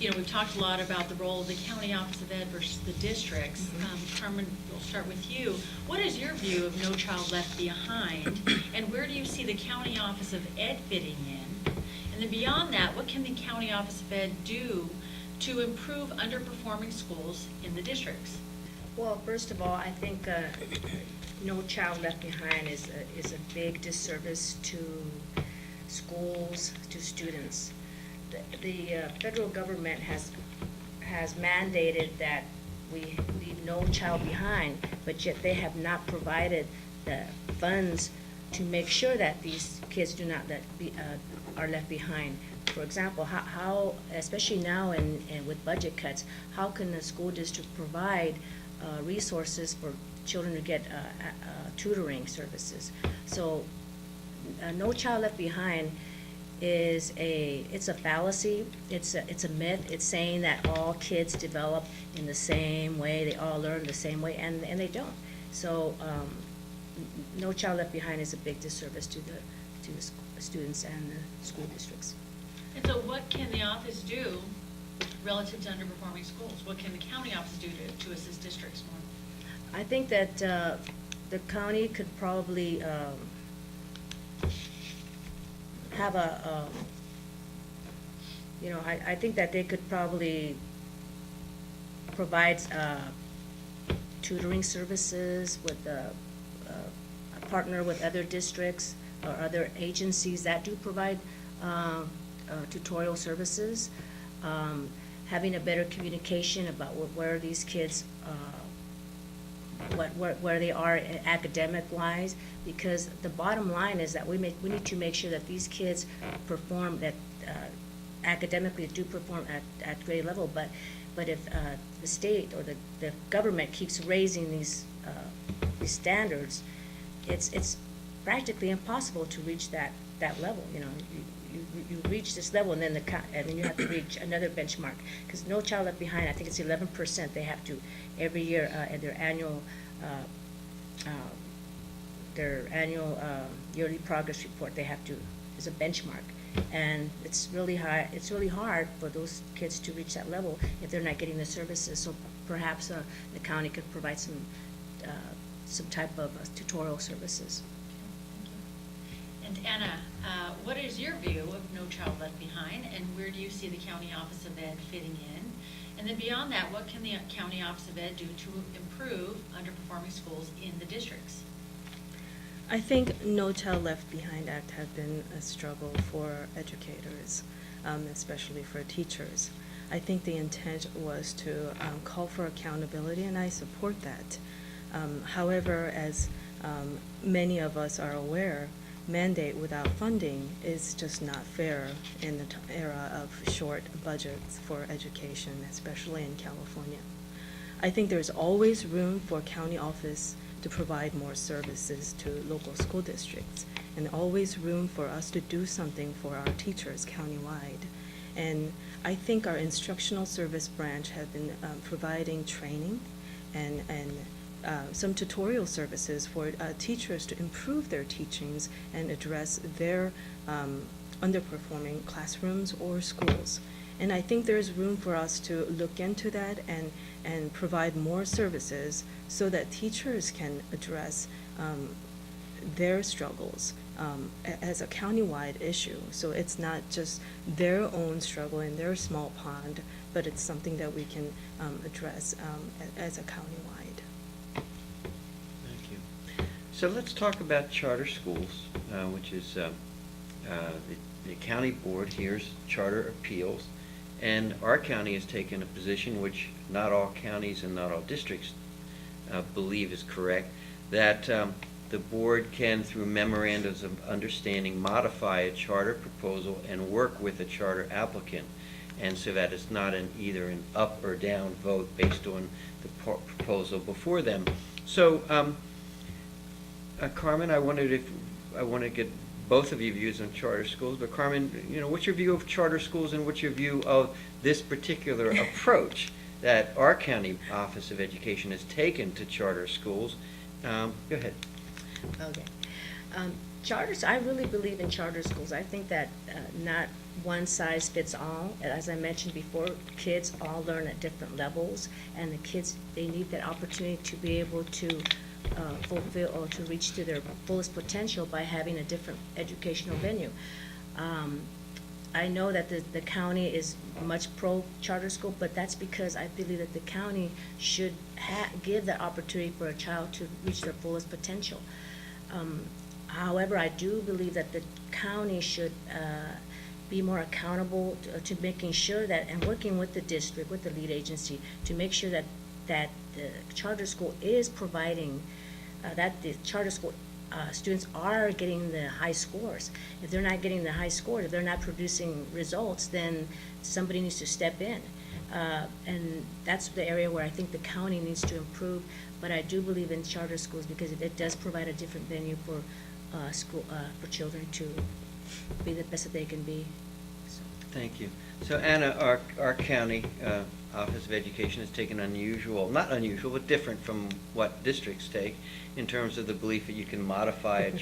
We've talked a lot about the role of the county office of ed versus the districts. Carmen, we'll start with you. What is your view of No Child Left Behind, and where do you see the county office of ed fitting in? And then beyond that, what can the county office of ed do to improve underperforming schools in the districts? Well, first of all, I think No Child Left Behind is a big disservice to schools, to students. The federal government has mandated that we leave no child behind, but yet they have not provided the funds to make sure that these kids do not are left behind. For example, how especially now and with budget cuts, how can the school district provide resources for children to get tutoring services? So No Child Left Behind it's a fallacy. It's a myth. It's saying that all kids develop in the same way, they all learn the same way, and they don't. So No Child Left Behind is a big disservice to the students and the school districts. And so what can the office do relative to underperforming schools? What can the county office do to assist districts more? I think that the county could probably have I think that they could probably provide tutoring services with a partner with other districts or other agencies that do provide tutorial services, having a better communication about where these kids where they are academic-wise, because the bottom line is that we need to make sure that these kids perform, that academically do perform at grade level. But if the state or the government keeps raising these standards, it's practically impossible to reach that level. You reach this level, and then you have to reach another benchmark. Because No Child Left Behind, I think it's 11%. They have to every year at their annual yearly progress report. They have to is a benchmark, and it's really high. It's really hard for those kids to reach that level if they're not getting the services. So perhaps the county could provide some type of tutorial services. And Anna, what is your view of No Child Left Behind, and where do you see the County Office of Ed fitting in? And then beyond that, what can the County Office of Ed do to improve underperforming schools in the districts? I think No Child Left Behind Act has been a struggle for educators, especially for teachers. I think the intent was to call for accountability, and I support that. However, as many of us are aware, mandate without funding is just not fair in the era of short budgets for education, especially in California. I think there's always room for county office to provide more services to local school districts, and always room for us to do something for our teachers countywide. And I think our instructional service branch has been providing training and some tutorial services for teachers to improve their teachings and address their underperforming classrooms or schools. And I think there's room for us to look into that and provide more services so that teachers can address their struggles as a countywide issue. So it's not just their own struggle in their small pond, but it's something that we can address as a countywide. Thank you. So let's talk about charter schools, which is the county board hears charter appeals, and our county has taken a position which not all counties and not all districts believe is correct, that the board can, through memorandums of understanding, modify a charter proposal and work with a charter applicant, and so that it's not either an up or down vote based on the proposal before them. So, Carmen, I want to get both of your views on charter schools, but Carmen, what's your view of charter schools, and what's your view of this particular approach that our county Office of Education has taken to charter schools? Go ahead. Okay. Charters, I really believe in charter schools. I think that not one size fits all. And as I mentioned before, kids all learn at different levels, and the kids, they need that opportunity to be able to fulfill or to reach to their fullest potential by having a different educational venue. I know that the county is much pro charter school, but that's because I believe that the county should give that opportunity for a child to reach their fullest potential. However, I do believe that the county should be more accountable to making sure that, and working with the district, with the lead agency, to make sure that the charter school is providing, that the charter school students are getting the high scores. If they're not getting the high scores, if they're not producing results, then somebody needs to step in. And that's the area where I think the county needs to improve. But I do believe in charter schools because it does provide a different venue for school for children to be the best that they can be. So. Thank you. So Anna, our county Office of Education has taken not unusual, but different from what districts take in terms of the belief that you can modify a